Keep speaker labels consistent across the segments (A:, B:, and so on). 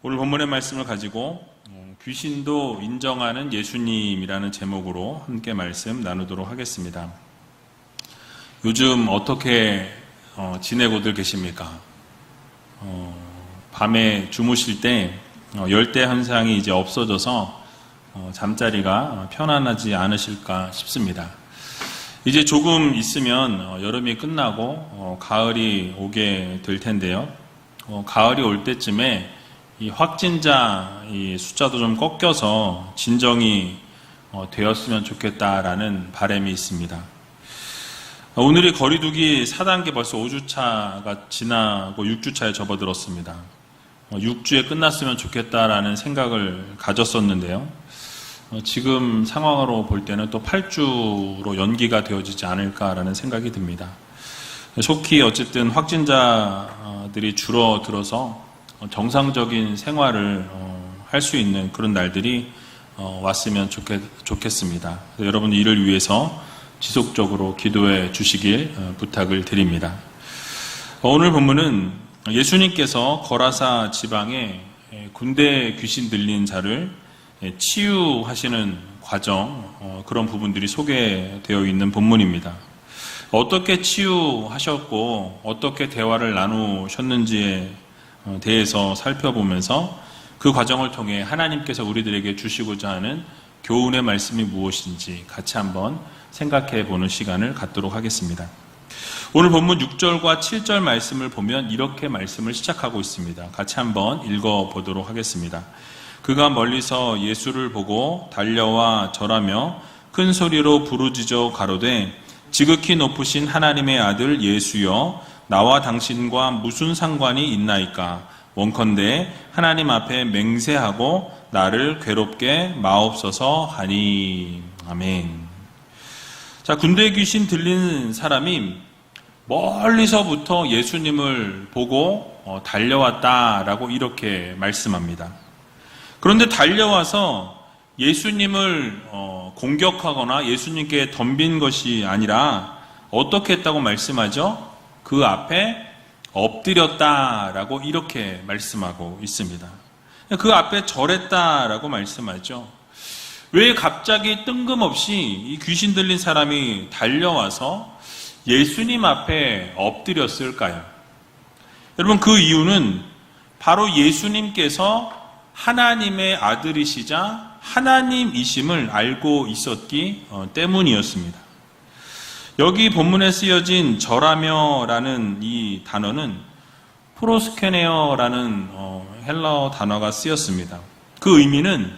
A: 오늘 본문의 말씀을 가지고 귀신도 인정하는 예수님이라는 제목으로 함께 말씀 나누도록 하겠습니다. 요즘 어떻게 지내고들 계십니까? 밤에 주무실 때 열대 현상이 이제 없어져서 잠자리가 편안하지 않으실까 싶습니다. 이제 조금 있으면 여름이 끝나고 가을이 오게 될 텐데요. 가을이 올 때쯤에 이 확진자 이 숫자도 좀 꺾여서 진정이 되었으면 좋겠다라는 바람이 있습니다. 오늘이 거리두기 4단계 벌써 5주차가 지나고 6주차에 접어들었습니다. 6주에 끝났으면 좋겠다라는 생각을 가졌었는데요. 지금 상황으로 볼 때는 또 8주로 연기가 되어지지 않을까라는 생각이 듭니다. 속히 어쨌든 확진자들이 줄어들어서 정상적인 생활을 할 수 있는 그런 날들이 왔으면 좋겠습니다. 여러분 이를 위해서 지속적으로 기도해 주시길 부탁을 드립니다. 오늘 본문은 예수님께서 거라사 지방에 군대 귀신 들린 자를 치유하시는 과정, 그런 부분들이 소개되어 있는 본문입니다. 어떻게 치유하셨고 어떻게 대화를 나누셨는지에 대해서 살펴보면서 그 과정을 통해 하나님께서 우리들에게 주시고자 하는 교훈의 말씀이 무엇인지 같이 한번 생각해 보는 시간을 갖도록 하겠습니다. 오늘 본문 6절과 7절 말씀을 보면 이렇게 말씀을 시작하고 있습니다. 같이 한번 읽어보도록 하겠습니다. 그가 멀리서 예수를 보고 달려와 절하며 큰 소리로 부르짖어 가로되 지극히 높으신 하나님의 아들 예수여 나와 당신과 무슨 상관이 있나이까 원컨대 하나님 앞에 맹세하고 나를 괴롭게 마옵소서 하니. 아멘. 자, 군대 귀신 들린 사람이 멀리서부터 예수님을 보고 달려왔다라고 이렇게 말씀합니다. 그런데 달려와서 예수님을 공격하거나 예수님께 덤빈 것이 아니라 어떻게 했다고 말씀하죠? 그 앞에 엎드렸다라고 이렇게 말씀하고 있습니다. 그 앞에 절했다라고 말씀하죠. 왜 갑자기 뜬금없이 이 귀신 들린 사람이 달려와서 예수님 앞에 엎드렸을까요? 여러분 그 이유는 바로 예수님께서 하나님의 아들이시자 하나님이심을 알고 있었기 때문이었습니다. 여기 본문에 쓰여진 절하며라는 이 단어는 프로스케네어라는 헬라어 단어가 쓰였습니다. 그 의미는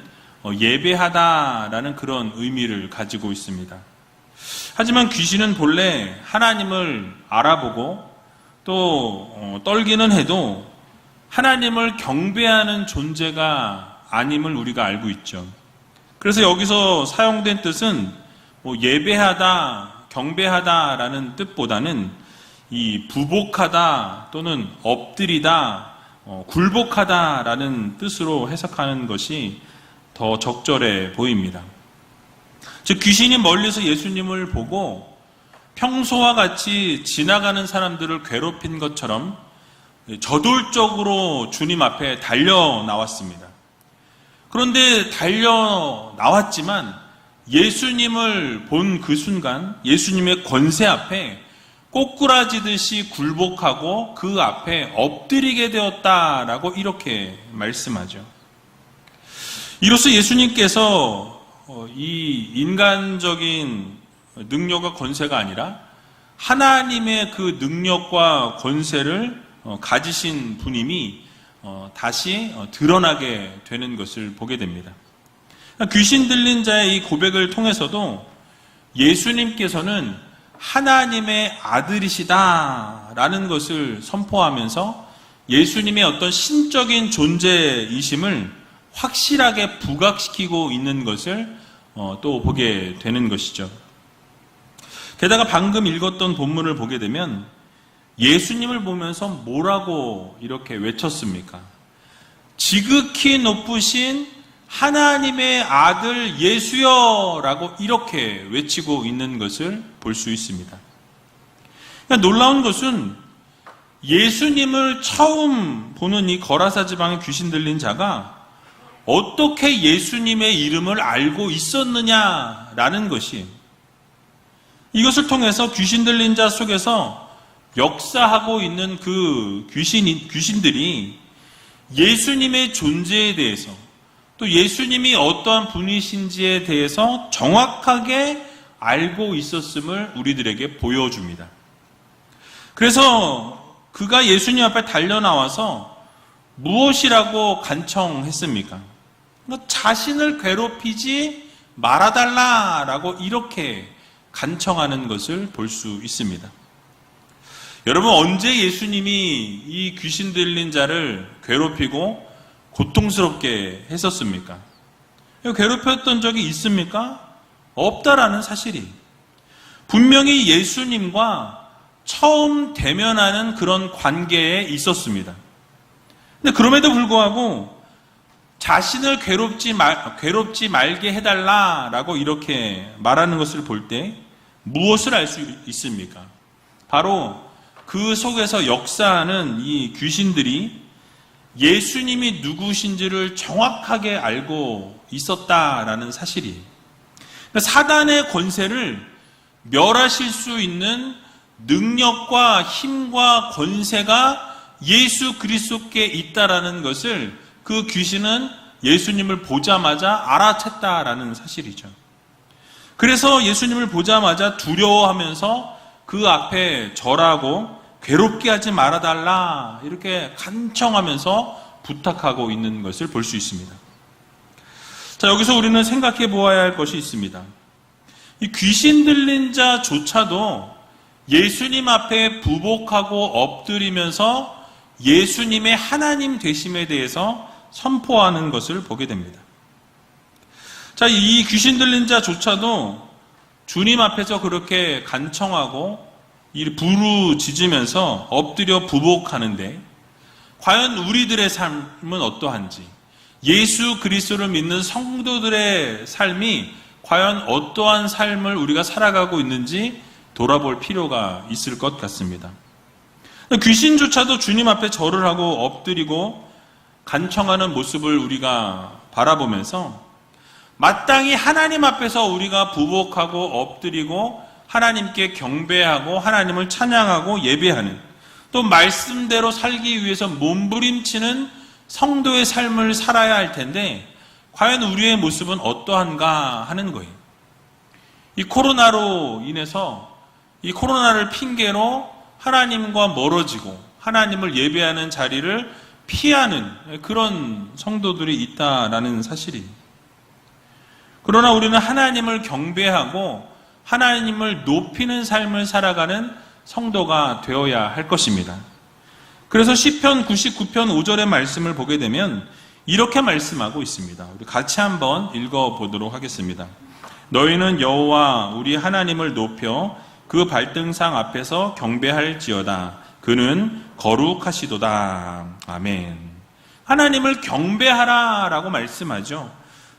A: 예배하다라는 그런 의미를 가지고 있습니다. 하지만 귀신은 본래 하나님을 알아보고 또 떨기는 해도 하나님을 경배하는 존재가 아님을 우리가 알고 있죠. 그래서 여기서 사용된 뜻은 예배하다, 경배하다라는 뜻보다는 이 부복하다 또는 엎드리다, 굴복하다라는 뜻으로 해석하는 것이 더 적절해 보입니다. 즉 귀신이 멀리서 예수님을 보고 평소와 같이 지나가는 사람들을 괴롭힌 것처럼 저돌적으로 주님 앞에 달려 나왔습니다. 그런데 달려 나왔지만 예수님을 본 그 순간 예수님의 권세 앞에 꼬꾸라지듯이 굴복하고 그 앞에 엎드리게 되었다라고 이렇게 말씀하죠. 이로써 예수님께서 이 인간적인 능력과 권세가 아니라 하나님의 그 능력과 권세를 가지신 분임이 다시 드러나게 되는 것을 보게 됩니다. 귀신 들린 자의 이 고백을 통해서도 예수님께서는 하나님의 아들이시다라는 것을 선포하면서 예수님의 어떤 신적인 존재이심을 확실하게 부각시키고 있는 것을 또 보게 되는 것이죠. 게다가 방금 읽었던 본문을 보게 되면 예수님을 보면서 뭐라고 이렇게 외쳤습니까? 지극히 높으신 하나님의 아들 예수여 라고 이렇게 외치고 있는 것을 볼 수 있습니다. 그러니까 놀라운 것은 예수님을 처음 보는 이 거라사 지방의 귀신 들린 자가 어떻게 예수님의 이름을 알고 있었느냐라는 것이, 이것을 통해서 귀신 들린 자 속에서 역사하고 있는 그 귀신들이 예수님의 존재에 대해서, 또 예수님이 어떠한 분이신지에 대해서 정확하게 알고 있었음을 우리들에게 보여줍니다. 그래서 그가 예수님 앞에 달려나와서 무엇이라고 간청했습니까? 자신을 괴롭히지 말아달라라고 이렇게 간청하는 것을 볼 수 있습니다. 여러분, 언제 예수님이 이 귀신 들린 자를 괴롭히고 고통스럽게 했었습니까? 괴롭혔던 적이 있습니까? 없다라는 사실이. 분명히 예수님과 처음 대면하는 그런 관계에 있었습니다. 근데 그럼에도 불구하고 자신을 괴롭지 말게 해달라라고 이렇게 말하는 것을 볼 때 무엇을 알 수 있습니까? 바로 그 속에서 역사하는 이 귀신들이 예수님이 누구신지를 정확하게 알고 있었다라는 사실이에요. 사단의 권세를 멸하실 수 있는 능력과 힘과 권세가 예수 그리스도께 있다라는 것을 그 귀신은 예수님을 보자마자 알아챘다라는 사실이죠. 그래서 예수님을 보자마자 두려워하면서 그 앞에 절하고 괴롭게 하지 말아달라 이렇게 간청하면서 부탁하고 있는 것을 볼 수 있습니다. 자, 여기서 우리는 생각해 보아야 할 것이 있습니다. 이 귀신 들린 자조차도 예수님 앞에 부복하고 엎드리면서 예수님의 하나님 되심에 대해서 선포하는 것을 보게 됩니다. 자, 이 귀신 들린 자조차도 주님 앞에서 그렇게 간청하고 부르짖으면서 엎드려 부복하는데, 과연 우리들의 삶은 어떠한지, 예수 그리스도를 믿는 성도들의 삶이 과연 어떠한 삶을 우리가 살아가고 있는지 돌아볼 필요가 있을 것 같습니다. 귀신조차도 주님 앞에 절을 하고 엎드리고 간청하는 모습을 우리가 바라보면서 마땅히 하나님 앞에서 우리가 부복하고 엎드리고 하나님께 경배하고 하나님을 찬양하고 예배하는, 또 말씀대로 살기 위해서 몸부림치는 성도의 삶을 살아야 할 텐데, 과연 우리의 모습은 어떠한가 하는 거예요. 이 코로나로 인해서, 이 코로나를 핑계로 하나님과 멀어지고 하나님을 예배하는 자리를 피하는 그런 성도들이 있다라는 사실이에요. 그러나 우리는 하나님을 경배하고 하나님을 높이는 삶을 살아가는 성도가 되어야 할 것입니다. 그래서 시편 99편 5절의 말씀을 보게 되면 이렇게 말씀하고 있습니다. 우리 같이 한번 읽어보도록 하겠습니다. 너희는 여호와 우리 하나님을 높여 그 발등상 앞에서 경배할지어다. 그는 거룩하시도다. 아멘. 하나님을 경배하라라고 말씀하죠.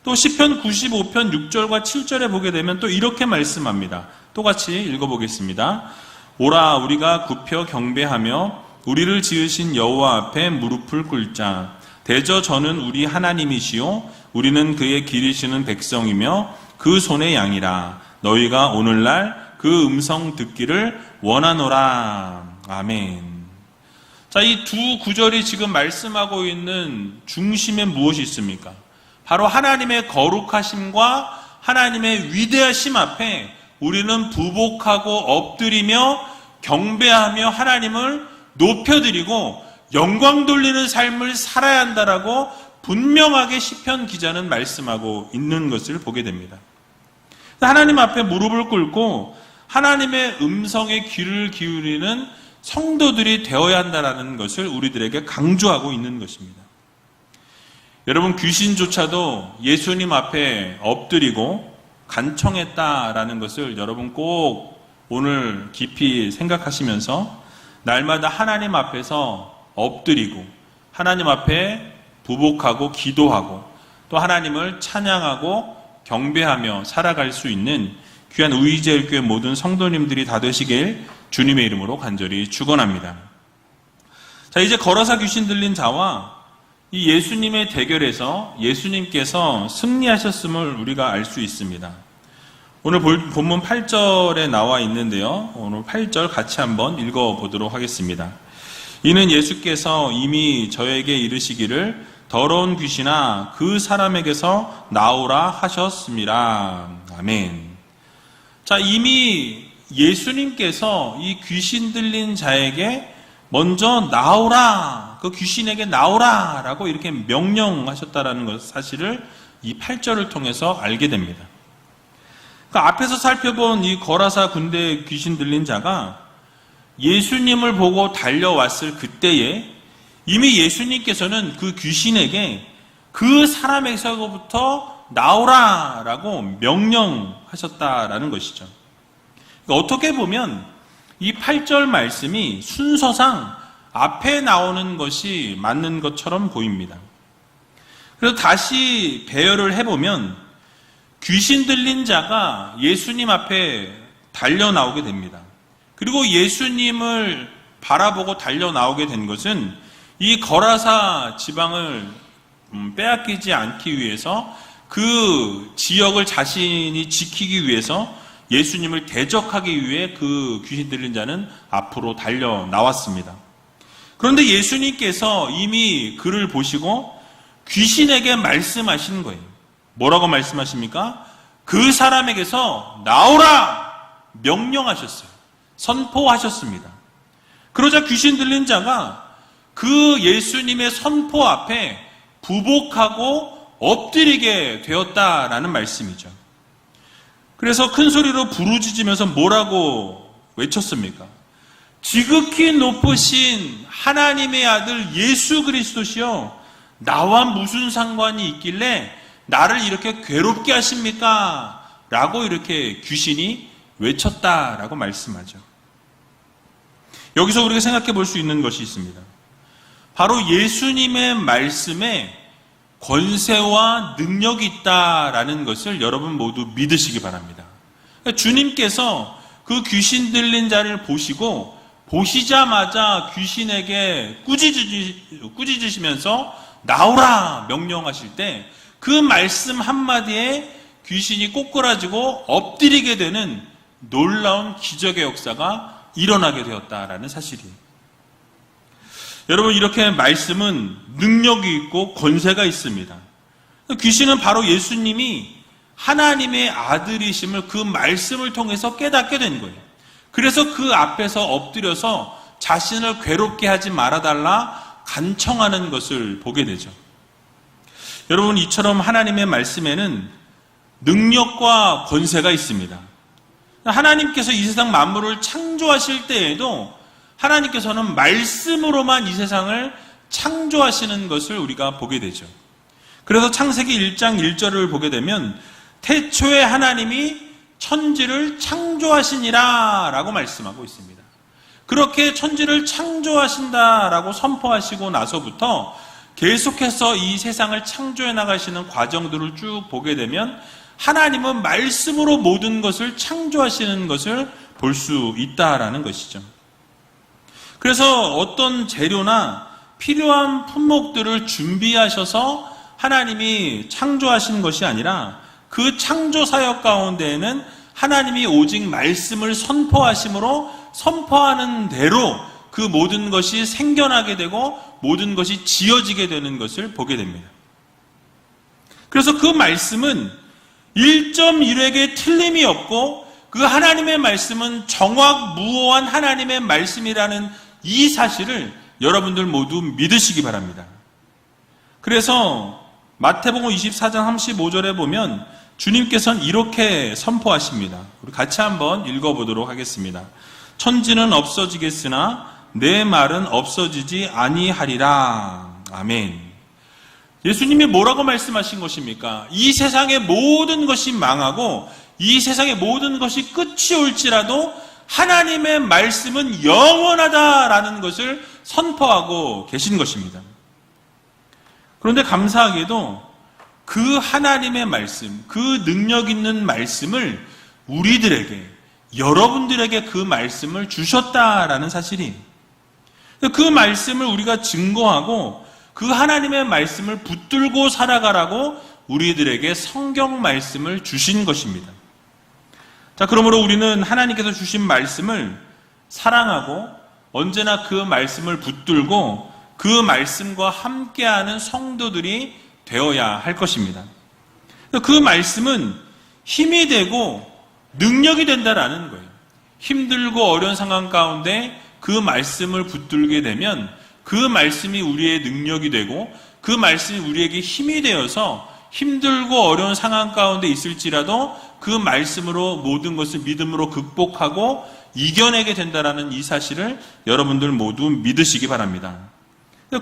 A: 또 시편 95편 6절과 7절에 보게 되면 또 이렇게 말씀합니다. 똑같이 읽어보겠습니다. 오라 우리가 굽혀 경배하며 우리를 지으신 여호와 앞에 무릎을 꿇자. 대저 저는 우리 하나님이시요 우리는 그의 기르시는 백성이며 그 손의 양이라. 너희가 오늘날 그 음성 듣기를 원하노라. 아멘. 자, 이 두 구절이 지금 말씀하고 있는 중심에 무엇이 있습니까? 바로 하나님의 거룩하심과 하나님의 위대하심 앞에 우리는 부복하고 엎드리며 경배하며 하나님을 높여드리고 영광 돌리는 삶을 살아야 한다라고 분명하게 시편 기자는 말씀하고 있는 것을 보게 됩니다. 하나님 앞에 무릎을 꿇고 하나님의 음성에 귀를 기울이는 성도들이 되어야 한다는 것을 우리들에게 강조하고 있는 것입니다. 여러분, 귀신조차도 예수님 앞에 엎드리고 간청했다라는 것을 여러분 꼭 오늘 깊이 생각하시면서 날마다 하나님 앞에서 엎드리고 하나님 앞에 부복하고 기도하고 또 하나님을 찬양하고 경배하며 살아갈 수 있는 귀한 우이제일교회 모든 성도님들이 다 되시길 주님의 이름으로 간절히 축원합니다. 자, 이제 걸어사 귀신 들린 자와 이 예수님의 대결에서 예수님께서 승리하셨음을 우리가 알 수 있습니다. 오늘 본문 8절에 나와 있는데요. 오늘 8절 같이 한번 읽어보도록 하겠습니다. 이는 예수께서 이미 저에게 이르시기를 더러운 귀신아 그 사람에게서 나오라 하셨습니다. 아멘. 자, 이미 예수님께서 이 귀신 들린 자에게 먼저 나오라, 그 귀신에게 나오라 라고 이렇게 명령하셨다라는 것 사실을 이 8절을 통해서 알게 됩니다. 그러니까 앞에서 살펴본 이 거라사 군대 귀신 들린 자가 예수님을 보고 달려왔을 그때에 이미 예수님께서는 그 귀신에게 그 사람에게서부터 나오라 라고 명령하셨다라는 것이죠. 그러니까 어떻게 보면 이 8절 말씀이 순서상 앞에 나오는 것이 맞는 것처럼 보입니다. 그래서 다시 배열을 해보면 귀신 들린 자가 예수님 앞에 달려 나오게 됩니다. 그리고 예수님을 바라보고 달려 나오게 된 것은 이 거라사 지방을 빼앗기지 않기 위해서 그 지역을 자신이 지키기 위해서 예수님을 대적하기 위해 그 귀신 들린 자는 앞으로 달려 나왔습니다. 그런데 예수님께서 이미 그를 보시고 귀신에게 말씀하신 거예요. 뭐라고 말씀하십니까? 그 사람에게서 나오라! 명령하셨어요. 선포하셨습니다. 그러자 귀신 들린 자가 그 예수님의 선포 앞에 부복하고 엎드리게 되었다라는 말씀이죠. 그래서 큰 소리로 부르짖으면서 뭐라고 외쳤습니까? 지극히 높으신 하나님의 아들 예수 그리스도시여, 나와 무슨 상관이 있길래 나를 이렇게 괴롭게 하십니까? 라고 이렇게 귀신이 외쳤다라고 말씀하죠. 여기서 우리가 생각해 볼 수 있는 것이 있습니다. 바로 예수님의 말씀에 권세와 능력이 있다라는 것을 여러분 모두 믿으시기 바랍니다. 그러니까 주님께서 그 귀신 들린 자를 보시자마자 귀신에게 꾸짖으시면서 나오라 명령하실 때 그 말씀 한마디에 귀신이 꼬꾸라지고 엎드리게 되는 놀라운 기적의 역사가 일어나게 되었다라는 사실이에요. 여러분, 이렇게 말씀은 능력이 있고 권세가 있습니다. 귀신은 바로 예수님이 하나님의 아들이심을 그 말씀을 통해서 깨닫게 된 거예요. 그래서 그 앞에서 엎드려서 자신을 괴롭게 하지 말아달라 간청하는 것을 보게 되죠. 여러분, 이처럼 하나님의 말씀에는 능력과 권세가 있습니다. 하나님께서 이 세상 만물을 창조하실 때에도 하나님께서는 말씀으로만 이 세상을 창조하시는 것을 우리가 보게 되죠. 그래서 창세기 1장 1절을 보게 되면 태초에 하나님이 천지를 창조하시니라 라고 말씀하고 있습니다. 그렇게 천지를 창조하신다라고 선포하시고 나서부터 계속해서 이 세상을 창조해 나가시는 과정들을 쭉 보게 되면 하나님은 말씀으로 모든 것을 창조하시는 것을 볼 수 있다라는 것이죠. 그래서 어떤 재료나 필요한 품목들을 준비하셔서 하나님이 창조하신 것이 아니라 그 창조 사역 가운데에는 하나님이 오직 말씀을 선포하심으로 선포하는 대로 그 모든 것이 생겨나게 되고 모든 것이 지어지게 되는 것을 보게 됩니다. 그래서 그 말씀은 1.1획의 틀림이 없고 그 하나님의 말씀은 정확무오한 하나님의 말씀이라는 이 사실을 여러분들 모두 믿으시기 바랍니다. 그래서 마태복음 24장 35절에 보면 주님께서는 이렇게 선포하십니다. 우리 같이 한번 읽어보도록 하겠습니다. 천지는 없어지겠으나 내 말은 없어지지 아니하리라. 아멘. 예수님이 뭐라고 말씀하신 것입니까? 이 세상의 모든 것이 망하고 이 세상의 모든 것이 끝이 올지라도 하나님의 말씀은 영원하다라는 것을 선포하고 계신 것입니다. 그런데 감사하게도 그 하나님의 말씀, 그 능력 있는 말씀을 우리들에게, 여러분들에게 그 말씀을 주셨다라는 사실이, 그 말씀을 우리가 증거하고 그 하나님의 말씀을 붙들고 살아가라고 우리들에게 성경 말씀을 주신 것입니다. 자, 그러므로 우리는 하나님께서 주신 말씀을 사랑하고 언제나 그 말씀을 붙들고 그 말씀과 함께하는 성도들이 되어야 할 것입니다. 그 말씀은 힘이 되고 능력이 된다라는 거예요. 힘들고 어려운 상황 가운데 그 말씀을 붙들게 되면 그 말씀이 우리의 능력이 되고 그 말씀이 우리에게 힘이 되어서 힘들고 어려운 상황 가운데 있을지라도 그 말씀으로 모든 것을 믿음으로 극복하고 이겨내게 된다라는 이 사실을 여러분들 모두 믿으시기 바랍니다.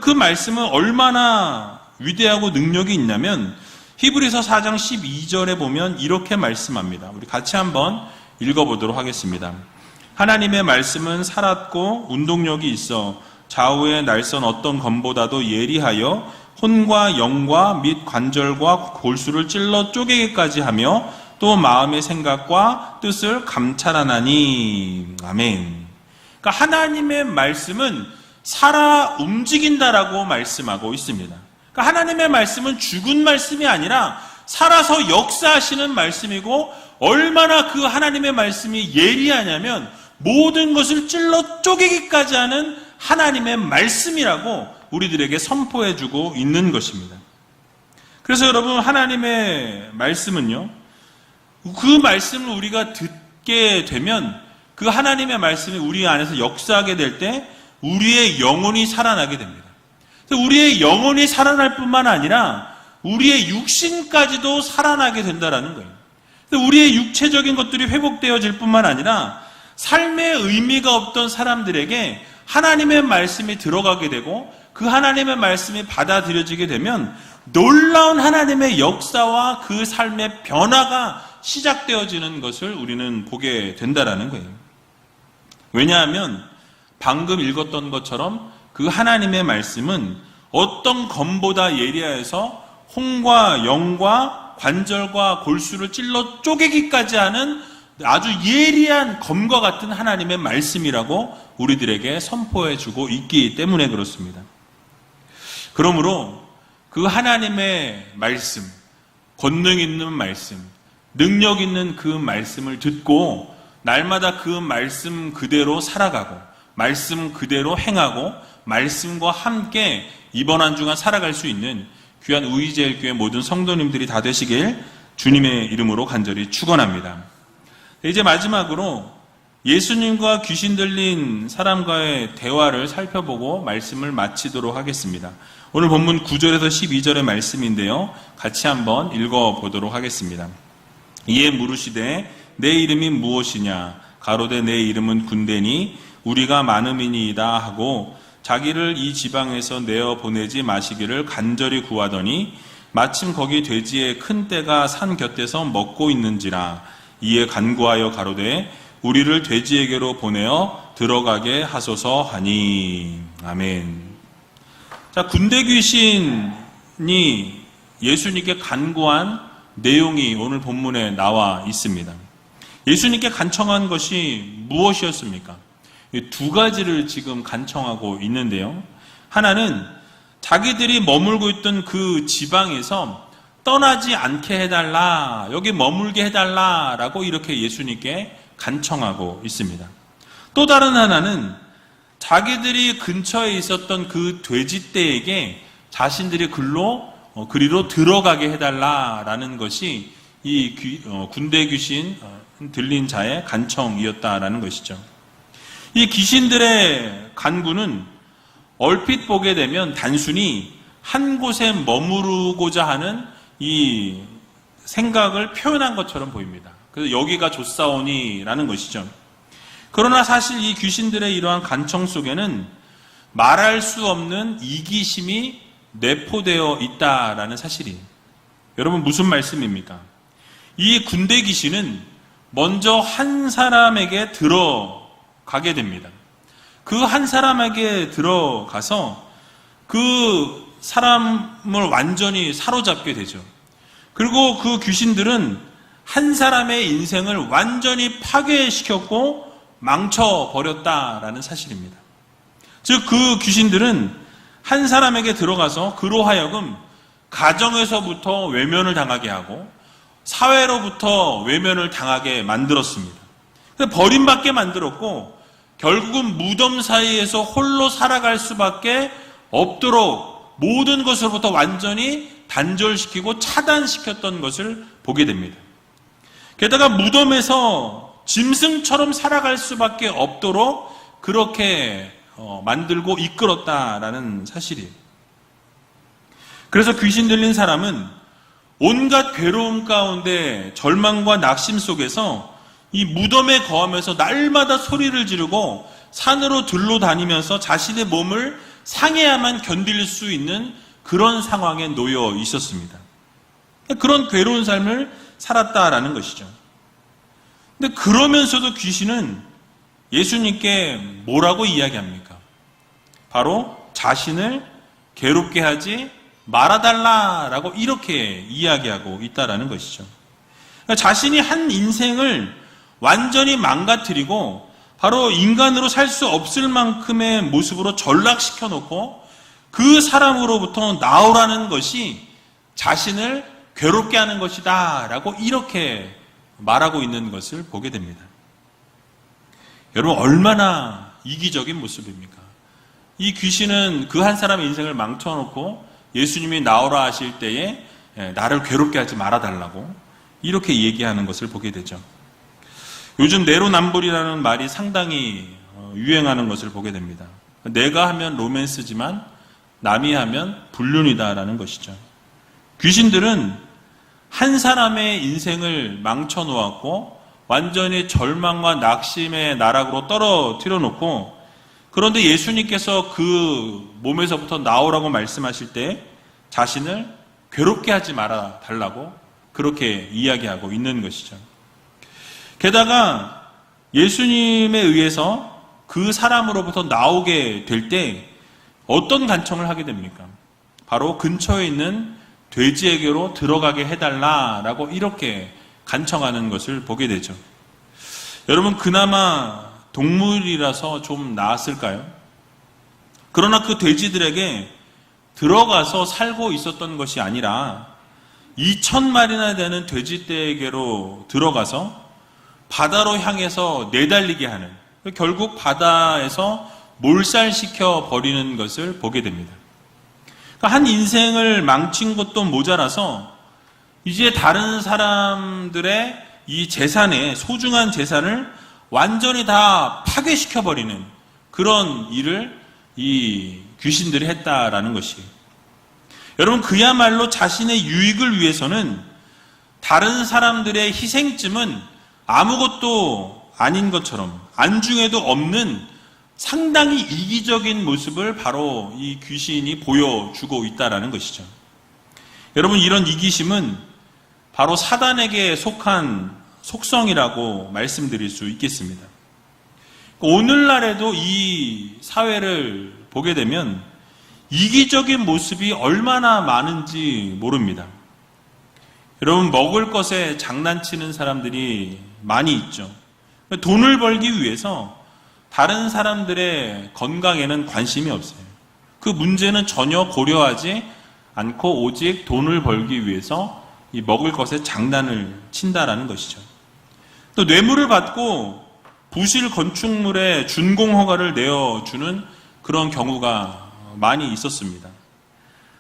A: 그 말씀은 얼마나 위대하고 능력이 있냐면 히브리서 4장 12절에 보면 이렇게 말씀합니다. 우리 같이 한번 읽어보도록 하겠습니다. 하나님의 말씀은 살았고 운동력이 있어 좌우의 날선 어떤 검보다도 예리하여 혼과 영과 및 관절과 골수를 찔러 쪼개기까지 하며 또 마음의 생각과 뜻을 감찰하나니. 아멘. 그러니까 하나님의 말씀은 살아 움직인다라고 말씀하고 있습니다. 그러니까 하나님의 말씀은 죽은 말씀이 아니라 살아서 역사하시는 말씀이고 얼마나 그 하나님의 말씀이 예리하냐면 모든 것을 찔러 쪼개기까지 하는 하나님의 말씀이라고 우리들에게 선포해주고 있는 것입니다. 그래서 여러분 하나님의 말씀은요, 그 말씀을 우리가 듣게 되면 그 하나님의 말씀이 우리 안에서 역사하게 될 때 우리의 영혼이 살아나게 됩니다. 우리의 영혼이 살아날 뿐만 아니라 우리의 육신까지도 살아나게 된다는 거예요. 우리의 육체적인 것들이 회복되어질 뿐만 아니라 삶의 의미가 없던 사람들에게 하나님의 말씀이 들어가게 되고 그 하나님의 말씀이 받아들여지게 되면 놀라운 하나님의 역사와 그 삶의 변화가 시작되어지는 것을 우리는 보게 된다는 거예요. 왜냐하면 방금 읽었던 것처럼 그 하나님의 말씀은 어떤 검보다 예리하여서 혼과 영과 관절과 골수를 찔러 쪼개기까지 하는 아주 예리한 검과 같은 하나님의 말씀이라고 우리들에게 선포해주고 있기 때문에 그렇습니다. 그러므로 그 하나님의 말씀, 권능 있는 말씀, 능력 있는 그 말씀을 듣고 날마다 그 말씀 그대로 살아가고 말씀 그대로 행하고 말씀과 함께 이번 한 주간 살아갈 수 있는 귀한 우이제일교회 모든 성도님들이 다 되시길 주님의 이름으로 간절히 축원합니다. 이제 마지막으로 예수님과 귀신 들린 사람과의 대화를 살펴보고 말씀을 마치도록 하겠습니다. 오늘 본문 9절에서 12절의 말씀인데요. 같이 한번 읽어보도록 하겠습니다. 이에 물으시되 내 이름이 무엇이냐? 가로되 내 이름은 군대니 우리가 많음이니이다 하고 자기를 이 지방에서 내어 보내지 마시기를 간절히 구하더니 마침 거기 돼지의 큰 떼가 산 곁에서 먹고 있는지라. 이에 간구하여 가로되 우리를 돼지에게로 보내어 들어가게 하소서 하니. 아멘. 자, 군대 귀신이 예수님께 간구한 내용이 오늘 본문에 나와 있습니다. 예수님께 간청한 것이 무엇이었습니까? 두 가지를 지금 간청하고 있는데요. 하나는 자기들이 머물고 있던 그 지방에서 떠나지 않게 해달라, 여기 머물게 해달라라고 이렇게 예수님께 간청하고 있습니다. 또 다른 하나는 자기들이 근처에 있었던 그 돼지떼에게 자신들이 그리로 들어가게 해달라라는 것이 이 군대 귀신 들린 자의 간청이었다라는 것이죠. 이 귀신들의 간구는 얼핏 보게 되면 단순히 한 곳에 머무르고자 하는 이 생각을 표현한 것처럼 보입니다. 그래서 여기가 좋사오니라는 것이죠. 그러나 사실 이 귀신들의 이러한 간청 속에는 말할 수 없는 이기심이 내포되어 있다라는 사실이에요. 여러분 무슨 말씀입니까? 이 군대 귀신은 먼저 한 사람에게 들어가게 됩니다. 그 한 사람에게 들어가서 그 사람을 완전히 사로잡게 되죠. 그리고 그 귀신들은 한 사람의 인생을 완전히 파괴시켰고 망쳐버렸다라는 사실입니다. 즉 그 귀신들은 한 사람에게 들어가서 그로 하여금 가정에서부터 외면을 당하게 하고 사회로부터 외면을 당하게 만들었습니다. 버림받게 만들었고 결국은 무덤 사이에서 홀로 살아갈 수밖에 없도록 모든 것으로부터 완전히 단절시키고 차단시켰던 것을 보게 됩니다. 게다가 무덤에서 짐승처럼 살아갈 수밖에 없도록 그렇게 만들고 이끌었다라는 사실이에요. 그래서 귀신 들린 사람은 온갖 괴로움 가운데 절망과 낙심 속에서 이 무덤에 거하면서 날마다 소리를 지르고 산으로 들러 다니면서 자신의 몸을 상해야만 견딜 수 있는 그런 상황에 놓여 있었습니다. 그런 괴로운 삶을 살았다라는 것이죠. 근데 그러면서도 귀신은 예수님께 뭐라고 이야기합니까? 바로 자신을 괴롭게 하지 말아달라라고 이렇게 이야기하고 있다라는 것이죠. 그러니까 자신이 한 인생을 완전히 망가뜨리고 바로 인간으로 살 수 없을 만큼의 모습으로 전락시켜 놓고 그 사람으로부터 나오라는 것이 자신을 괴롭게 하는 것이다 라고 이렇게 말하고 있는 것을 보게 됩니다. 여러분, 얼마나 이기적인 모습입니까? 이 귀신은 그 한 사람의 인생을 망쳐놓고 예수님이 나오라 하실 때에 나를 괴롭게 하지 말아달라고 이렇게 얘기하는 것을 보게 되죠. 요즘 내로남불이라는 말이 상당히 유행하는 것을 보게 됩니다. 내가 하면 로맨스지만 남이 하면 불륜이다라는 것이죠. 귀신들은 한 사람의 인생을 망쳐놓았고 완전히 절망과 낙심의 나락으로 떨어뜨려 놓고 그런데 예수님께서 그 몸에서부터 나오라고 말씀하실 때 자신을 괴롭게 하지 말아 달라고 그렇게 이야기하고 있는 것이죠. 게다가 예수님에 의해서 그 사람으로부터 나오게 될 때 어떤 간청을 하게 됩니까? 바로 근처에 있는 돼지에게로 들어가게 해달라라고 이렇게 간청하는 것을 보게 되죠. 여러분, 그나마 동물이라서 좀 나았을까요? 그러나 그 돼지들에게 들어가서 살고 있었던 것이 아니라 2,000마리나 되는 돼지떼에게로 들어가서 바다로 향해서 내달리게 하는, 결국 바다에서 몰살시켜 버리는 것을 보게 됩니다. 한 인생을 망친 것도 모자라서 이제 다른 사람들의 이 재산에 소중한 재산을 완전히 다 파괴시켜 버리는 그런 일을 이 귀신들이 했다라는 것이에요. 여러분, 그야말로 자신의 유익을 위해서는 다른 사람들의 희생쯤은 아무것도 아닌 것처럼 안중에도 없는 상당히 이기적인 모습을 바로 이 귀신이 보여주고 있다라는 것이죠. 여러분, 이런 이기심은 바로 사단에게 속한 속성이라고 말씀드릴 수 있겠습니다. 오늘날에도 이 사회를 보게 되면 이기적인 모습이 얼마나 많은지 모릅니다. 여러분, 먹을 것에 장난치는 사람들이 많이 있죠. 돈을 벌기 위해서 다른 사람들의 건강에는 관심이 없어요. 그 문제는 전혀 고려하지 않고 오직 돈을 벌기 위해서 이 먹을 것에 장난을 친다라는 것이죠. 또 뇌물을 받고 부실 건축물에 준공 허가를 내어주는 그런 경우가 많이 있었습니다.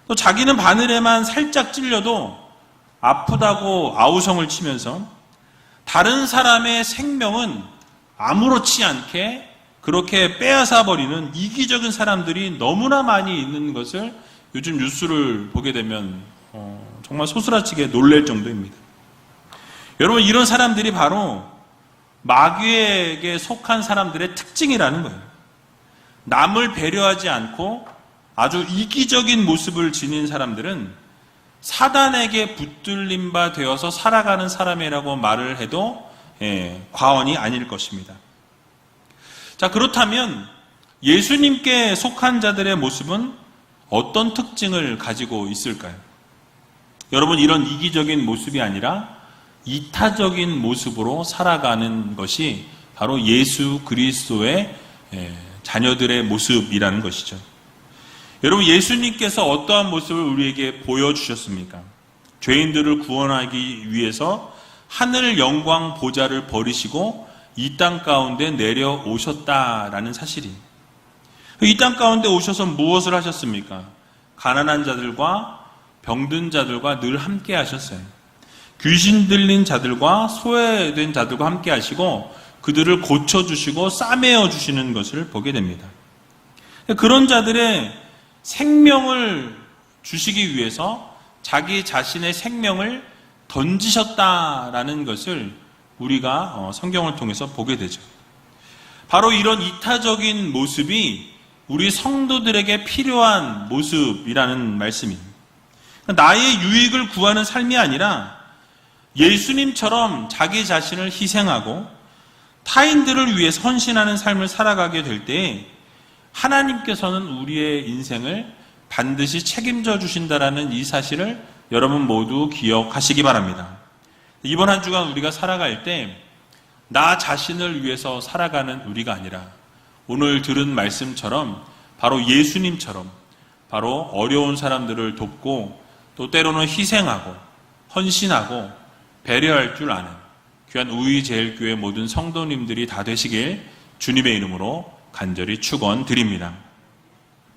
A: 또 자기는 바늘에만 살짝 찔려도 아프다고 아우성을 치면서 다른 사람의 생명은 아무렇지 않게 그렇게 빼앗아 버리는 이기적인 사람들이 너무나 많이 있는 것을 요즘 뉴스를 보게 되면 정말 소스라치게 놀랄 정도입니다. 여러분, 이런 사람들이 바로 마귀에게 속한 사람들의 특징이라는 거예요. 남을 배려하지 않고 아주 이기적인 모습을 지닌 사람들은 사단에게 붙들림 바 되어서 살아가는 사람이라고 말을 해도 과언이 아닐 것입니다. 자, 그렇다면 예수님께 속한 자들의 모습은 어떤 특징을 가지고 있을까요? 여러분, 이런 이기적인 모습이 아니라 이타적인 모습으로 살아가는 것이 바로 예수 그리스도의 자녀들의 모습이라는 것이죠. 여러분, 예수님께서 어떠한 모습을 우리에게 보여주셨습니까? 죄인들을 구원하기 위해서 하늘 영광 보좌를 버리시고 이 땅 가운데 내려오셨다라는 사실이. 이 땅 가운데 오셔서 무엇을 하셨습니까? 가난한 자들과 병든 자들과 늘 함께 하셨어요. 귀신 들린 자들과 소외된 자들과 함께 하시고 그들을 고쳐주시고 싸매어 주시는 것을 보게 됩니다. 그런 자들의 생명을 주시기 위해서 자기 자신의 생명을 던지셨다라는 것을 우리가 성경을 통해서 보게 되죠. 바로 이런 이타적인 모습이 우리 성도들에게 필요한 모습이라는 말씀입니다. 나의 유익을 구하는 삶이 아니라 예수님처럼 자기 자신을 희생하고 타인들을 위해 헌신하는 삶을 살아가게 될 때 하나님께서는 우리의 인생을 반드시 책임져 주신다라는 이 사실을 여러분 모두 기억하시기 바랍니다. 이번 한 주간 우리가 살아갈 때 나 자신을 위해서 살아가는 우리가 아니라 오늘 들은 말씀처럼 바로 예수님처럼 바로 어려운 사람들을 돕고 또 때로는 희생하고 헌신하고 배려할 줄 아는 귀한 우이제일교회 모든 성도님들이 다 되시길 주님의 이름으로 간절히 축원드립니다.